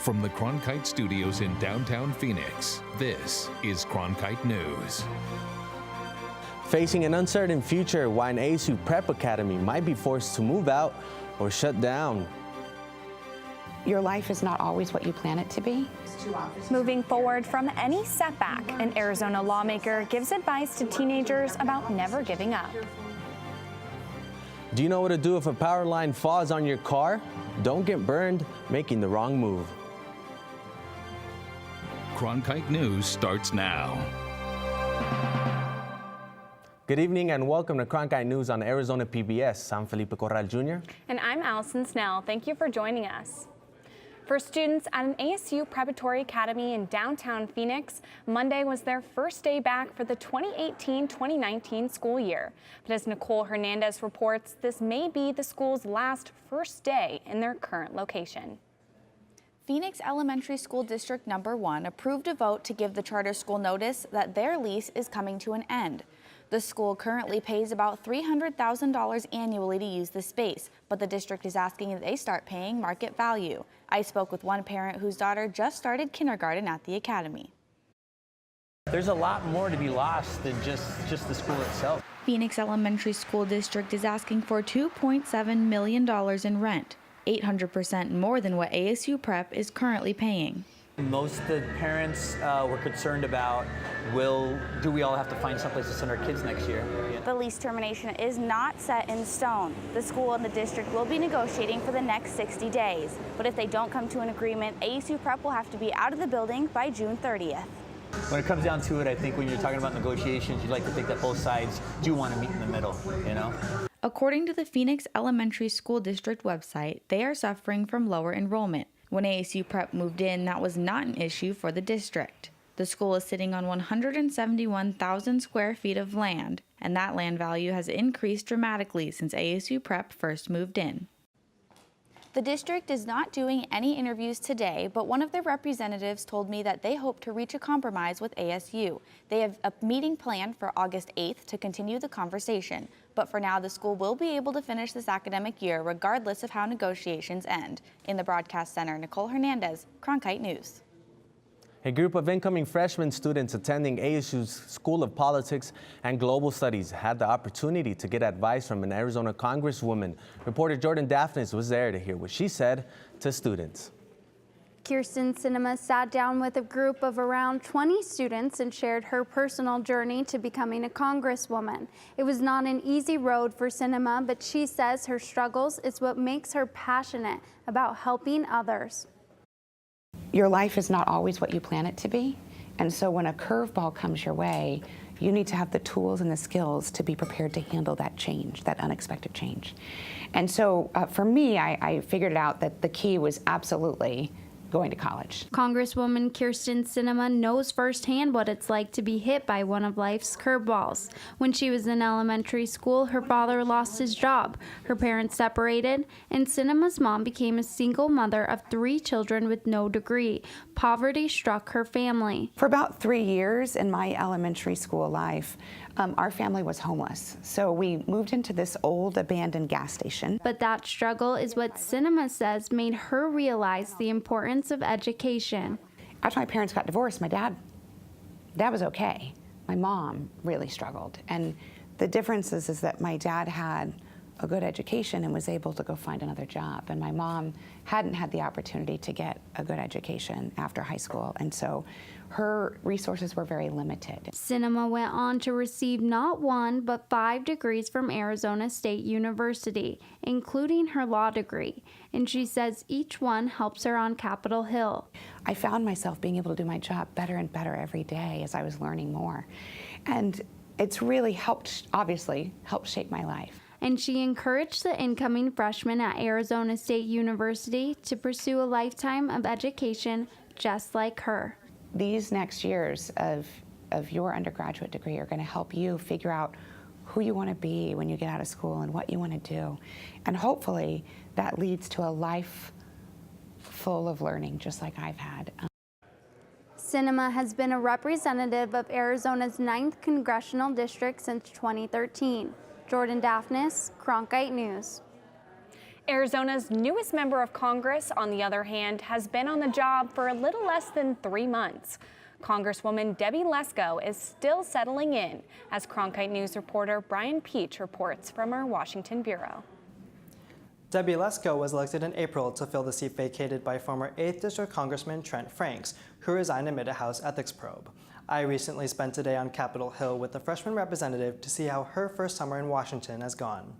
From the Cronkite studios in downtown Phoenix, this is Cronkite News. Facing an uncertain future, why an ASU Prep Academy might be forced to move out or shut down. Your life is not always what you plan it to be. Moving forward from any setback, an Arizona lawmaker gives advice to teenagers about never giving up. Do you know what to do if a power line falls on your car? Don't get burned making the wrong move. Cronkite News starts now. Good evening and welcome to Cronkite News on Arizona PBS. I'm Felipe Corral Jr. And I'm Allison Snell. Thank you for joining us. For students at an ASU Preparatory Academy in downtown Phoenix, Monday was their first day back for the 2018-2019 school year. But as Nicole Hernandez reports, this may be the school's last first day in their current location. Phoenix Elementary School District Number 1 approved a vote to give the charter school notice that their lease is coming to an end. The school currently pays about $300,000 annually to use the space, but the district is asking that they start paying market value. I spoke with one parent whose daughter just started kindergarten at the academy. There's a lot more to be lost than just the school itself. Phoenix Elementary School District is asking for $2.7 million in rent, 800% more than what ASU Prep is currently paying. Most of the parents were concerned about, do we all have to find someplace to send our kids next year? The lease termination is not set in stone. The school and the district will be negotiating for the next 60 days. But if they don't come to an agreement, ASU Prep will have to be out of the building by June 30th. When it comes down to it, I think when you're talking about negotiations, you'd like to think that both sides do want to meet in the middle, you know? According to the Phoenix Elementary School District website, they are suffering from lower enrollment. When ASU Prep moved in, that was not an issue for the district. The school is sitting on 171,000 square feet of land, and that land value has increased dramatically since ASU Prep first moved in. The district is not doing any interviews today, but one of their representatives told me that they hope to reach a compromise with ASU. They have a meeting planned for August 8th to continue the conversation. But for now, the school will be able to finish this academic year regardless of how negotiations end. In the broadcast center, Nicole Hernandez, Cronkite News. A group of incoming freshman students attending ASU's School of Politics and Global Studies had the opportunity to get advice from an Arizona Congresswoman. Reporter Jordan Daphnis was there to hear what she said to students. Kyrsten Sinema sat down with a group of around 20 students and shared her personal journey to becoming a congresswoman. It was not an easy road for Sinema, but she says her struggles is what makes her passionate about helping others. Your life is not always what you plan it to be. And so when a curveball comes your way, you need to have the tools and the skills to be prepared to handle that change, that unexpected change. And so for me, I figured it out that the key was absolutely going to college. Congresswoman Kyrsten Sinema knows firsthand what it's like to be hit by one of life's curveballs. When she was in elementary school, her father lost his job, her parents separated, and Sinema's mom became a single mother of 3 children with no degree. Poverty struck her family. For about 3 years in my elementary school life, our family was homeless. So we moved into this old abandoned gas station. But that struggle is what Sinema says made her realize the importance of education. After my parents got divorced, my dad was okay. My mom really struggled. And the difference is that my dad had a good education and was able to go find another job. And my mom hadn't had the opportunity to get a good education after high school. And so her resources were very limited. Sinema went on to receive not 1, but 5 degrees from Arizona State University, including her law degree. And she says each one helps her on Capitol Hill. I found myself being able to do my job better and better every day as I was learning more. And it's really obviously helped shape my life. And she encouraged the incoming freshmen at Arizona State University to pursue a lifetime of education just like her. These next years of your undergraduate degree are going to help you figure out who you want to be when you get out of school and what you want to do. And hopefully that leads to a life full of learning, just like I've had. Sinema has been a representative of Arizona's 9th Congressional District since 2013. Jordan Daphnis, Cronkite News. Arizona's newest member of Congress, on the other hand, has been on the job for a little less than 3 months. Congresswoman Debbie Lesko is still settling in, as Cronkite News reporter Brian Peach reports from our Washington bureau. Debbie Lesko was elected in April to fill the seat vacated by former 8th District Congressman Trent Franks, who resigned amid a House ethics probe. I recently spent a day on Capitol Hill with the freshman representative to see how her first summer in Washington has gone.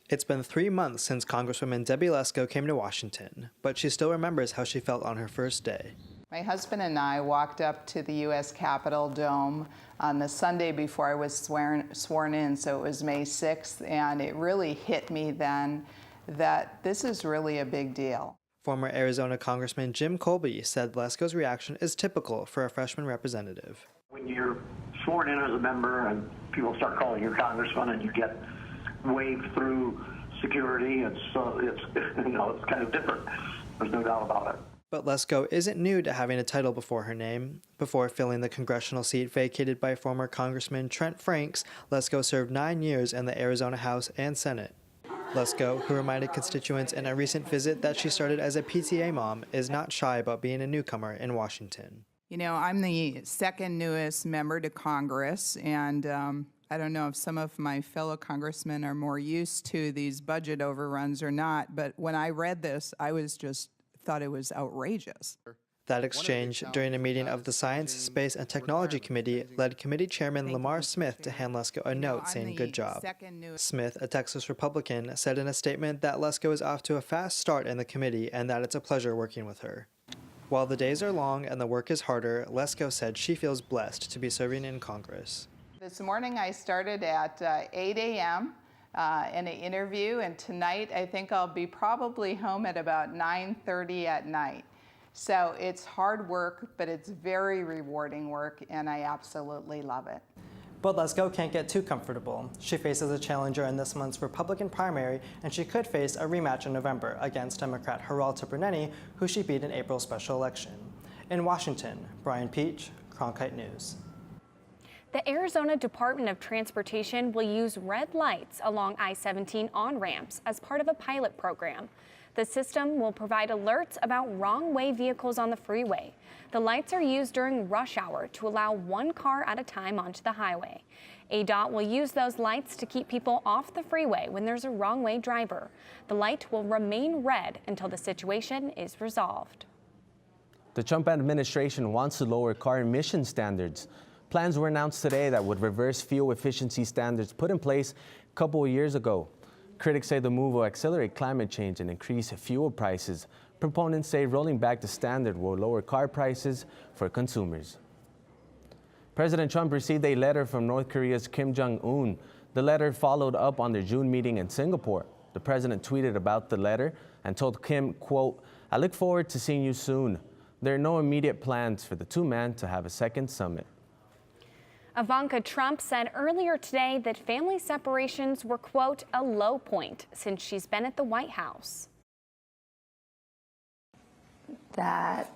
It's been 3 months since Congresswoman Debbie Lesko came to Washington, but she still remembers how she felt on her first day. My husband and I walked up to the U.S. Capitol Dome on the Sunday before I was sworn in, so it was May 6th, and it really hit me then that this is really a big deal. Former Arizona Congressman Jim Colby said Lesko's reaction is typical for a freshman representative. When you're sworn in as a member and people start calling you congressman and you get waved through security, it's kind of different. There's no doubt about it. But Lesko isn't new to having a title before her name. Before filling the congressional seat vacated by former Congressman Trent Franks, Lesko served 9 years in the Arizona House and Senate. Lesko, who reminded constituents in a recent visit that she started as a PTA mom, is not shy about being a newcomer in Washington. You know, I'm the second newest member to Congress, and I don't know if some of my fellow congressmen are more used to these budget overruns or not, but when I read this, I thought it was outrageous. That exchange during a meeting of the Science, Space, and Technology Committee led Committee Chairman Lamar Smith to hand Lesko a note saying good job. Smith, a Texas Republican, said in a statement that Lesko is off to a fast start in the committee and that it's a pleasure working with her. While the days are long and the work is harder, Lesko said she feels blessed to be serving in Congress. This morning I started at 8 a.m. In an interview, and tonight I think I'll be probably home at about 9:30 at night. So it's hard work, but it's very rewarding work, and I absolutely love it. But Lesko can't get too comfortable. She faces a challenger in this month's Republican primary, and she could face a rematch in November against Democrat Geraldo Bernini, who she beat in April's special election. In Washington, Brian Peach, Cronkite News. The Arizona Department of Transportation will use red lights along I-17 on-ramps as part of a pilot program. The system will provide alerts about wrong-way vehicles on the freeway. The lights are used during rush hour to allow one car at a time onto the highway. ADOT will use those lights to keep people off the freeway when there's a wrong-way driver. The light will remain red until the situation is resolved. The Trump administration wants to lower car emission standards. Plans were announced today that would reverse fuel efficiency standards put in place a couple of years ago. Critics say the move will accelerate climate change and increase fuel prices. Proponents say rolling back the standard will lower car prices for consumers. President Trump received a letter from North Korea's Kim Jong-un. The letter followed up on their June meeting in Singapore. The president tweeted about the letter and told Kim, quote, "I look forward to seeing you soon. There are no immediate plans for the two men to have a second summit." Ivanka Trump said earlier today that family separations were, quote, a low point since she's been at the White House. That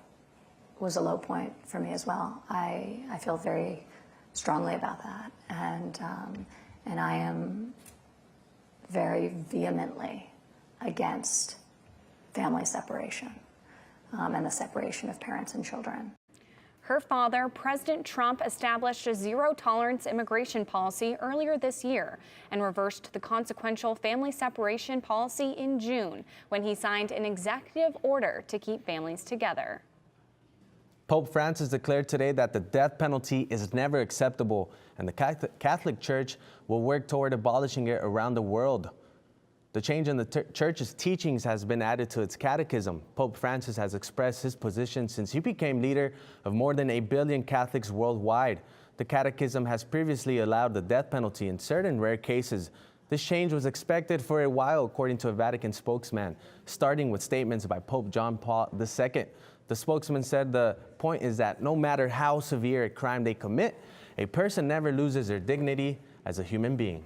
was a low point for me as well. I feel very strongly about that, and I am very vehemently against family separation and the separation of parents and children. Her father, President Trump, established a zero-tolerance immigration policy earlier this year and reversed the consequential family separation policy in June when he signed an executive order to keep families together. Pope Francis declared today that the death penalty is never acceptable, and the Catholic Church will work toward abolishing it around the world. The change in the Church's teachings has been added to its catechism. Pope Francis has expressed his position since he became leader of more than 1 billion Catholics worldwide. The catechism has previously allowed the death penalty in certain rare cases. This change was expected for a while, according to a Vatican spokesman, starting with statements by Pope John Paul II. The spokesman said the point is that no matter how severe a crime they commit, a person never loses their dignity as a human being.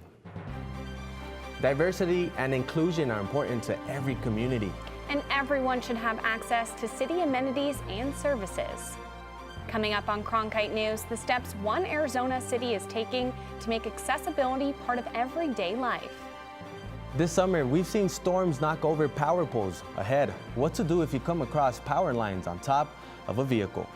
Diversity and inclusion are important to every community. And everyone should have access to city amenities and services. Coming up on Cronkite News, the steps one Arizona city is taking to make accessibility part of everyday life. This summer, we've seen storms knock over power poles. Ahead, what to do if you come across power lines on top of a vehicle.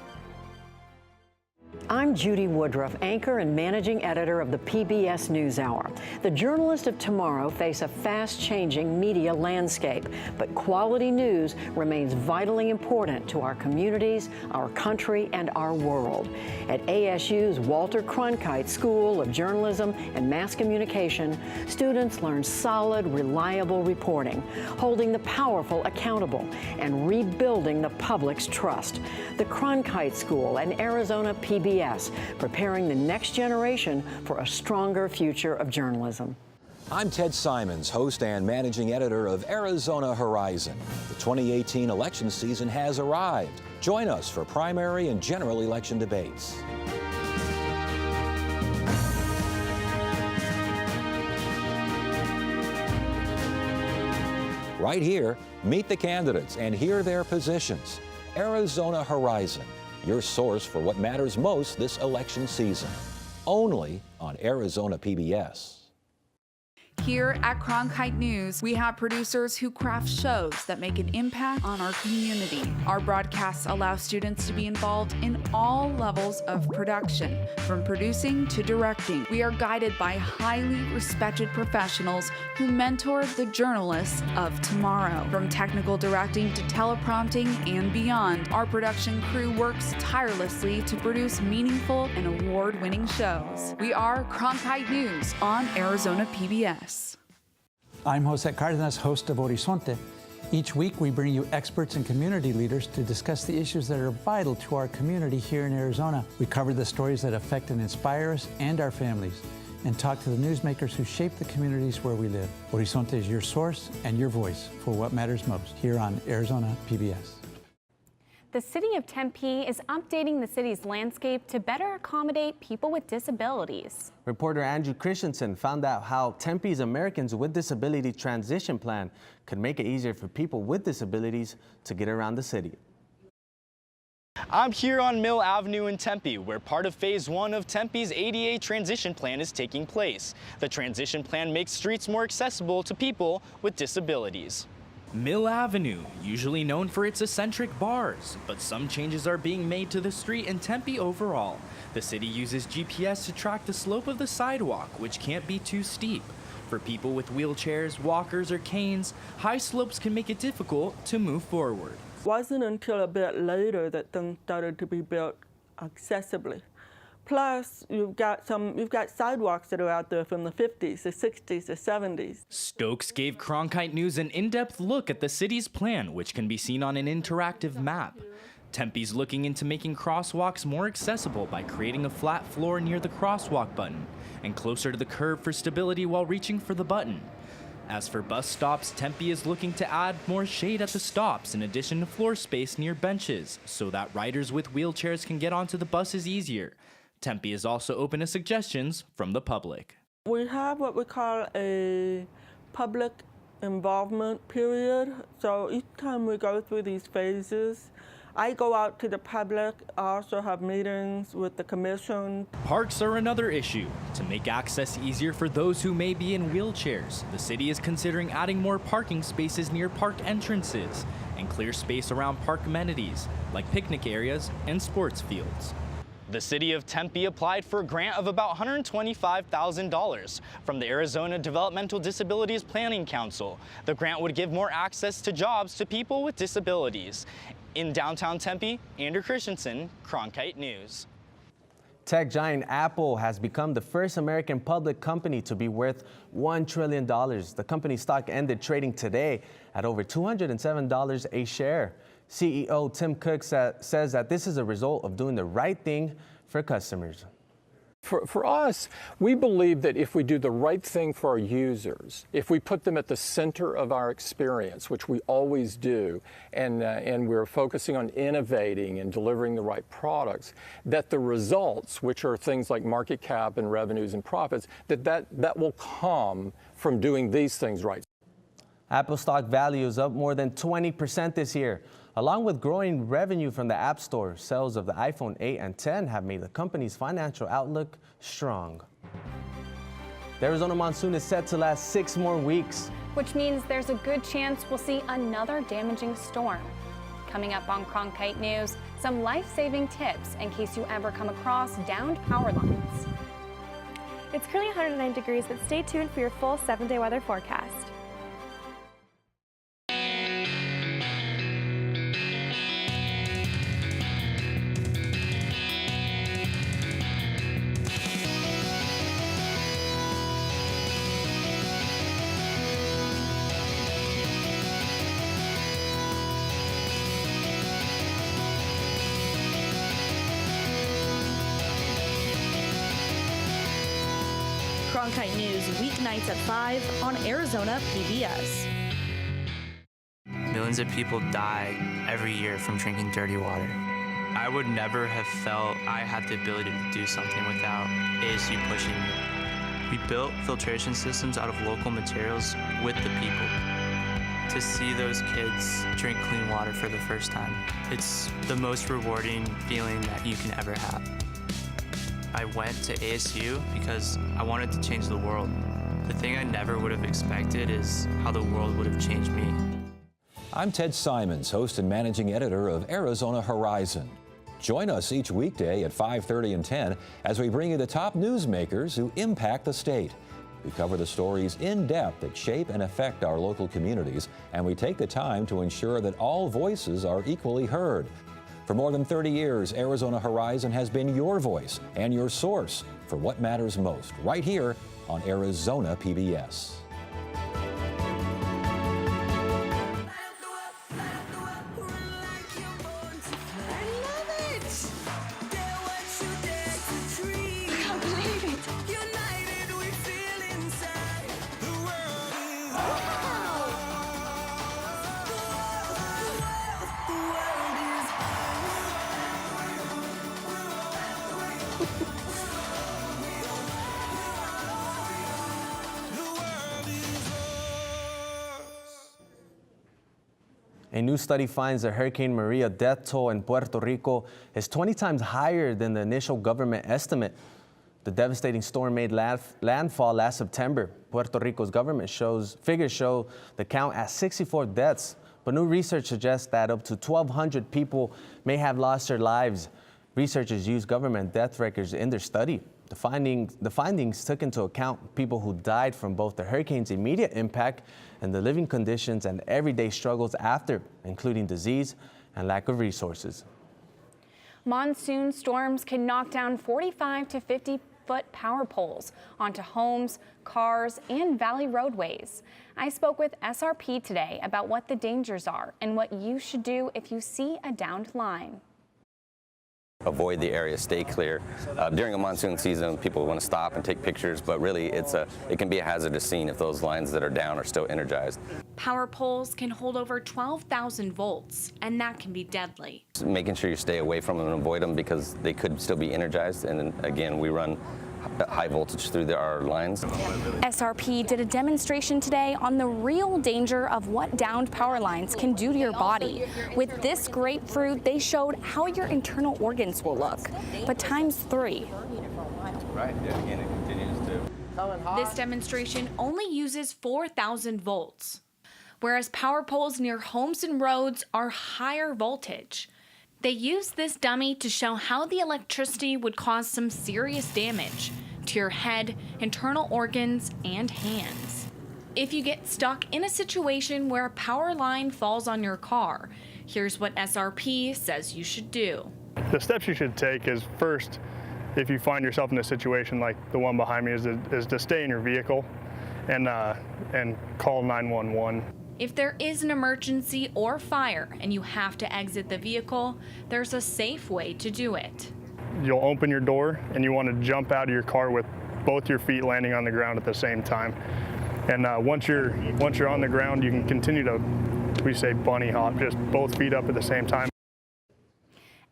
I'm Judy Woodruff, anchor and managing editor of the PBS NewsHour. The journalists of tomorrow face a fast-changing media landscape, but quality news remains vitally important to our communities, our country, and our world. At ASU's Walter Cronkite School of Journalism and Mass Communication, students learn solid, reliable reporting, holding the powerful accountable, and rebuilding the public's trust. The Cronkite School and Arizona PBS, preparing the next generation for a stronger future of journalism. I'm Ted Simons, host and managing editor of Arizona Horizon. The 2018 election season has arrived. Join us for primary and general election debates. Right here, meet the candidates and hear their positions. Arizona Horizon, your source for what matters most this election season. Only on Arizona PBS. Here at Cronkite News, we have producers who craft shows that make an impact on our community. Our broadcasts allow students to be involved in all levels of production, from producing to directing. We are guided by highly respected professionals who mentor the journalists of tomorrow. From technical directing to teleprompting and beyond, our production crew works tirelessly to produce meaningful and award-winning shows. We are Cronkite News on Arizona PBS. I'm Jose Cardenas, host of Horizonte. Each week, we bring you experts and community leaders to discuss the issues that are vital to our community here in Arizona. We cover the stories that affect and inspire us and our families, and talk to the newsmakers who shape the communities where we live. Horizonte is your source and your voice for what matters most here on Arizona PBS. The city of Tempe is updating the city's landscape to better accommodate people with disabilities. Reporter Andrew Christensen found out how Tempe's Americans with Disability Transition Plan could make it easier for people with disabilities to get around the city. I'm here on Mill Avenue in Tempe, where part of Phase 1 of Tempe's ADA Transition Plan is taking place. The transition plan makes streets more accessible to people with disabilities. Mill Avenue, usually known for its eccentric bars, but some changes are being made to the street in Tempe overall. The city uses GPS to track the slope of the sidewalk, which can't be too steep. For people with wheelchairs, walkers, or canes, high slopes can make it difficult to move forward. It wasn't until a bit later that things started to be built accessibly. Plus, you've got sidewalks that are out there from the 50s, the 60s, the 70s. Stokes gave Cronkite News an in-depth look at the city's plan, which can be seen on an interactive map. Tempe's looking into making crosswalks more accessible by creating a flat floor near the crosswalk button and closer to the curb for stability while reaching for the button. As for bus stops, Tempe is looking to add more shade at the stops in addition to floor space near benches so that riders with wheelchairs can get onto the buses easier. Tempe is also open to suggestions from the public. We have what we call a public involvement period. So each time we go through these phases, I go out to the public. I also have meetings with the commission. Parks are another issue. To make access easier for those who may be in wheelchairs, the city is considering adding more parking spaces near park entrances and clear space around park amenities like picnic areas and sports fields. The city of Tempe applied for a grant of about $125,000 from the Arizona Developmental Disabilities Planning Council. The grant would give more access to jobs to people with disabilities. In downtown Tempe, Andrew Christensen, Cronkite News. Tech giant Apple has become the first American public company to be worth $1 trillion. The company's stock ended trading today at over $207 a share. CEO Tim Cook says that this is a result of doing the right thing for customers. For us, we believe that if we do the right thing for our users, if we put them at the center of our experience, which we always do, and we're focusing on innovating and delivering the right products, that the results, which are things like market cap and revenues and profits, that will come from doing these things right. Apple stock value is up more than 20% this year. Along with growing revenue from the App Store, sales of the iPhone 8 and 10 have made the company's financial outlook strong. The Arizona monsoon is set to last 6 more weeks. which means there's a good chance we'll see another damaging storm. Coming up on Cronkite News, some life-saving tips in case you ever come across downed power lines. It's currently 109 degrees, but stay tuned for your full 7-day weather forecast. Cronkite News weeknights at 5 on Arizona PBS. Millions of people die every year from drinking dirty water. I would never have felt I had the ability to do something without ASU pushing me. We built filtration systems out of local materials with the people. To see those kids drink clean water for the first time, it's the most rewarding feeling that you can ever have. I went to ASU because I wanted to change the world. The thing I never would have expected is how the world would have changed me. I'm Ted Simons, host and managing editor of Arizona Horizon. Join us each weekday at 5:30 and 10 as we bring you the top newsmakers who impact the state. We cover the stories in depth that shape and affect our local communities, and we take the time to ensure that all voices are equally heard. For more than 30 years, Arizona Horizon has been your voice and your source for what matters most, right here on Arizona PBS. A new study finds the Hurricane Maria death toll in Puerto Rico is 20 times higher than the initial government estimate. The devastating storm made landfall last September. Puerto Rico's government figures show the count at 64 deaths, but new research suggests that up to 1,200 people may have lost their lives. Researchers used government death records in their study. The findings took into account people who died from both the hurricane's immediate impact and the living conditions and everyday struggles after, including disease and lack of resources. Monsoon storms can knock down 45 to 50-foot power poles onto homes, cars, and valley roadways. I spoke with SRP today about what the dangers are and what you should do if you see a downed line. Avoid the area, stay clear. During a monsoon season, people want to stop and take pictures, but really it can be a hazardous scene if those lines that are down are still energized. Power poles can hold over 12,000 volts, and that can be deadly. Making sure you stay away from them and avoid them because they could still be energized, and then, again, we run high voltage through our lines. SRP did a demonstration today on the real danger of what downed power lines can do to your body. With this grapefruit, they showed how your internal organs will look, but times 3. Right, yeah, again, it continues to. This demonstration only uses 4,000 volts, whereas power poles near homes and roads are higher voltage. They used this dummy to show how the electricity would cause some serious damage to your head, internal organs, and hands. If you get stuck in a situation where a power line falls on your car, here's what SRP says you should do. The steps you should take is first, if you find yourself in a situation like the one behind me, is to stay in your vehicle and call 911. If there is an emergency or fire and you have to exit the vehicle, there's a safe way to do it. You'll open your door and you want to jump out of your car with both your feet landing on the ground at the same time. And once you're on the ground, you can continue to, we say, bunny hop, just both feet up at the same time.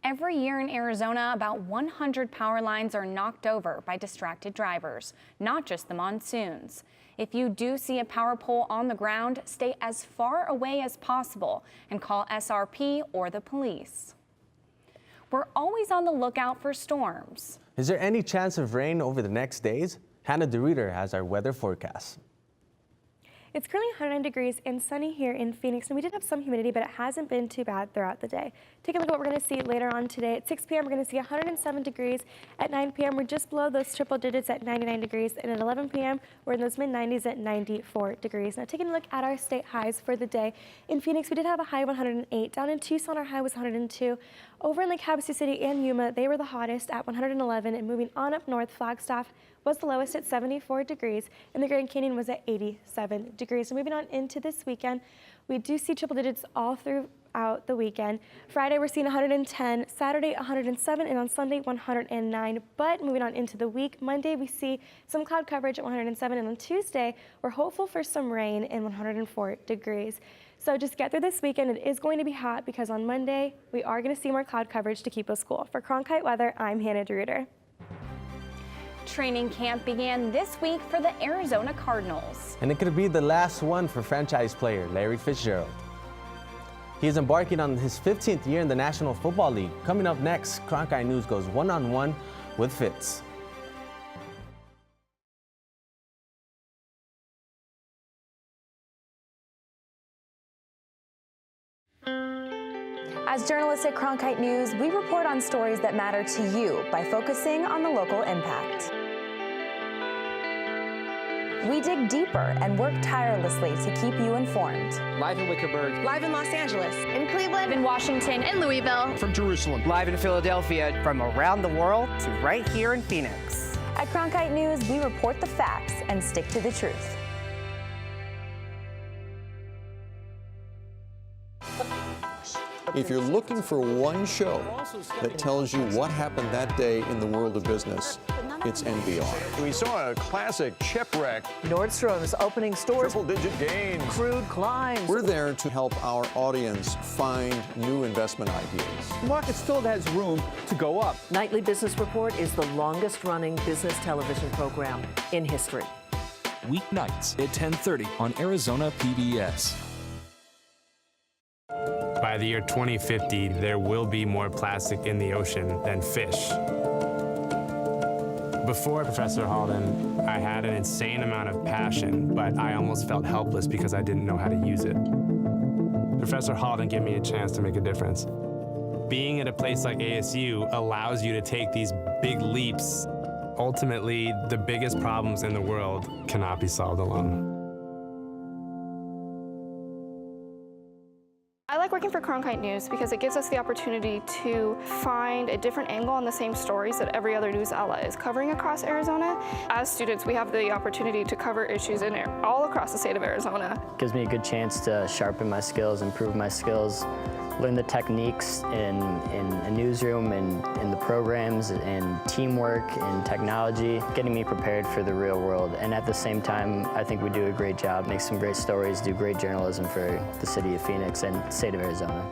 Every year in Arizona, about 100 power lines are knocked over by distracted drivers, not just the monsoons. If you do see a power pole on the ground, stay as far away as possible and call SRP or the police. We're always on the lookout for storms. Is there any chance of rain over the next days? Hannah DeRuiter has our weather forecast. It's currently 109 degrees and sunny here in Phoenix, and we did have some humidity, but it hasn't been too bad throughout the day. Take a look at what we're going to see later on today. At 6 p.m., we're going to see 107 degrees. At 9 p.m., we're just below those triple digits at 99 degrees, and at 11 p.m., we're in those mid-90s at 94 degrees. Now, taking a look at our state highs for the day. In Phoenix, we did have a high of 108. Down in Tucson, our high was 102. Over in Lake Havasu City and Yuma, they were the hottest at 111, and moving on up north, Flagstaff was the lowest at 74 degrees, and the Grand Canyon was at 87 degrees. So moving on into this weekend, we do see triple digits all throughout the weekend. Friday, we're seeing 110, Saturday, 107, and on Sunday, 109. But moving on into the week, Monday, we see some cloud coverage at 107, and on Tuesday, we're hopeful for some rain and 104 degrees. So just get through this weekend. It is going to be hot because on Monday, we are going to see more cloud coverage to keep us cool. For Cronkite Weather, I'm Hannah Druder. Training camp began this week for the Arizona Cardinals. And it could be the last one for franchise player Larry Fitzgerald. He is embarking on his 15th year in the National Football League. Coming up next, Cronkite News goes one-on-one with Fitz. As journalists at Cronkite News, we report on stories that matter to you by focusing on the local impact. We dig deeper and work tirelessly to keep you informed. Live in Wickerburg. Live in Los Angeles. In Cleveland. In Washington. In Louisville. From Jerusalem. Live in Philadelphia. From around the world to right here in Phoenix. At Cronkite News, we report the facts and stick to the truth. If you're looking for one show that tells you what happened that day in the world of business, it's NBR. We saw a classic shipwreck. Nordstrom's opening stores. Triple-digit gains. Crude climbs. We're there to help our audience find new investment ideas. The market still has room to go up. Nightly Business Report is the longest-running business television program in history. Weeknights at 10:30 on Arizona PBS. By the year 2050, there will be more plastic in the ocean than fish. Before Professor Halden, I had an insane amount of passion, but I almost felt helpless because I didn't know how to use it. Professor Halden gave me a chance to make a difference. Being at a place like ASU allows you to take these big leaps. Ultimately, the biggest problems in the world cannot be solved alone. I like working for Cronkite News because it gives us the opportunity to find a different angle on the same stories that every other news outlet is covering across Arizona. As students, we have the opportunity to cover issues in all across the state of Arizona. It gives me a good chance to sharpen my skills, improve my skills, learn the techniques in a newsroom and in the programs and teamwork and technology, getting me prepared for the real world. And at the same time, I think we do a great job, make some great stories, do great journalism for the city of Phoenix and the state of Arizona.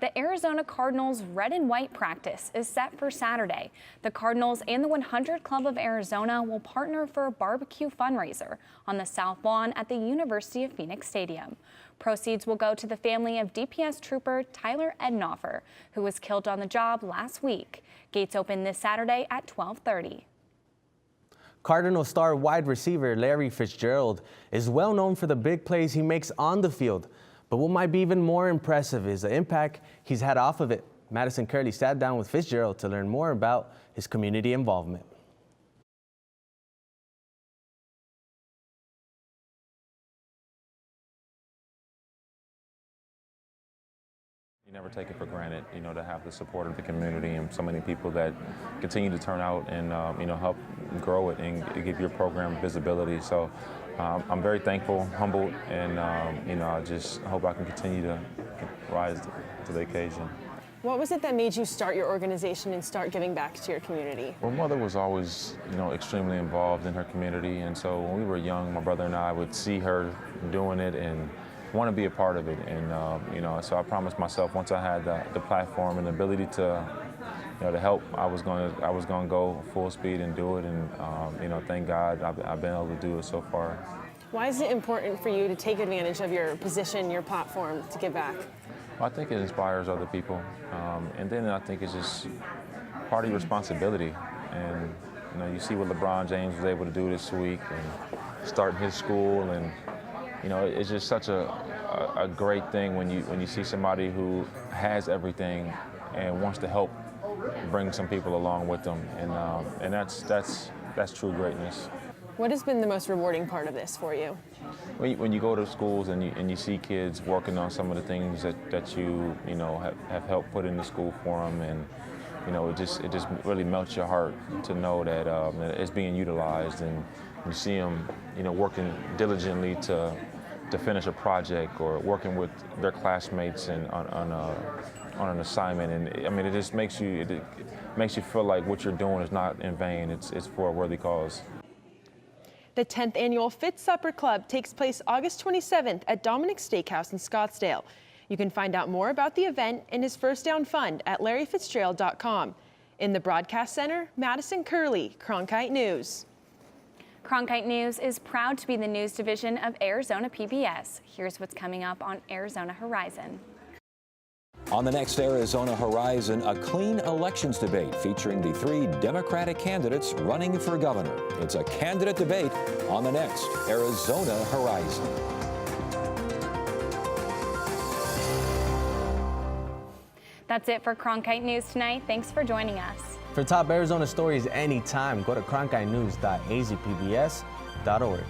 The Arizona Cardinals red and white practice is set for Saturday. The Cardinals and the 100 Club of Arizona will partner for a barbecue fundraiser on the South Lawn at the University of Phoenix Stadium. Proceeds will go to the family of DPS trooper Tyler Ednoffer, who was killed on the job last week. Gates open this Saturday at 12:30. Cardinal star wide receiver Larry Fitzgerald is well known for the big plays he makes on the field. But what might be even more impressive is the impact he's had off of it. Madison Curley sat down with Fitzgerald to learn more about his community involvement. You never take it for granted, to have the support of the community and so many people that continue to turn out and, help grow it and give your program visibility. So I'm very thankful, humbled, and, I just hope I can continue to rise to the occasion. What was it that made you start your organization and start giving back to your community? Well, mother was always, extremely involved in her community. And so when we were young, my brother and I would see her doing it and want to be a part of it. And, so I promised myself once I had the platform and the ability to, to help, I was going to go full speed and do it. And, thank God I've been able to do it so far. Why is it important for you to take advantage of your position, your platform, to give back? Well, I think it inspires other people. And then I think it's just part of your responsibility. And, you see what LeBron James was able to do this week. And, starting his school, and you know, it's just such a great thing when you see somebody who has everything and wants to help bring some people along with them, and that's true greatness. What has been the most rewarding part of this for you? When you go to schools and you see kids working on some of the things that you have helped put in the school for them, and you know, it just really melts your heart to know that it's being utilized, and you see them, you know, working diligently to finish a project or working with their classmates and on an assignment, and I mean, it just makes you feel like what you're doing is not in vain. It's for a worthy cause. The 10th annual Fit Supper Club takes place August 27th at Dominic's Steakhouse in Scottsdale. You can find out more about the event and his First Down Fund at LarryFitzgerald.com. In the Broadcast Center, Madison Curley, Cronkite News. Cronkite News is proud to be the news division of Arizona PBS. Here's what's coming up on Arizona Horizon. On the next Arizona Horizon, a clean elections debate featuring the 3 Democratic candidates running for governor. It's a candidate debate on the next Arizona Horizon. That's it for Cronkite News tonight. Thanks for joining us. For top Arizona stories anytime, go to cronkitenews.azpbs.org.